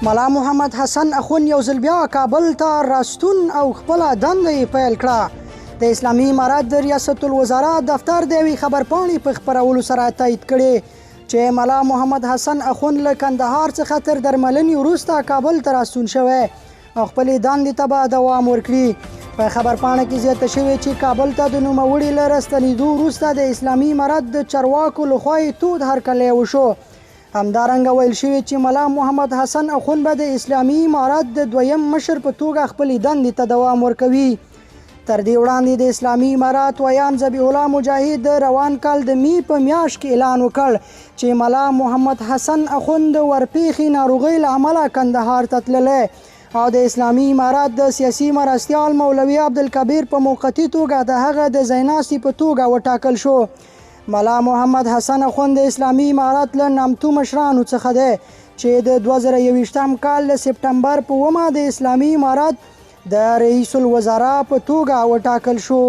ملا محمد حسن اخون یو ځل بیا کابل ته راستون او خپله دنده یې پیل کړه. د اسلامي امارت د ریاست الوزرا دفتر د یوې خبرپاڼې په خپرولو سره تایید کړې چې ملا محمد حسن اخون له کندهار څخه تر درملنې وروسته کابل ته راستون شوی او خپلې دندې ته به دوام ورکړي. په خبرپاڼه کې زیاته شوې چې کابل ته د نوموړي له راستنېدو وروسته د اسلامي امارت د چارواکو لخوا یې تود هرکلی وشو. همدارنګه ویل شوي چې ملا محمد حسن اخون به د اسلامي امارت د دویم مشر په توګه خپلې دندې ته دوام ورکوي. تر دې وړاندې د اسلامي امارت ویان ذبیح الله مجاهد د روان کال د می په میاشت کې اعلان وکړ چې ملا محمد حسن اخون د ورپېښې ناروغۍ له امله کندهار ته تللی او د اسلامي امارت د سیاسي مرستیال مولوي عبدالکبیر په موقتي توګه د هغه د ځایناستي په توګه وټاکل شو. ملا محمد حسن اخون د اسلامي امارت له نامتو مشرانو څخه دی چې د 2021 کال د سپټمبر په 9 د اسلامي امارت د رئیس الوزرا په توګه وټاکل شو.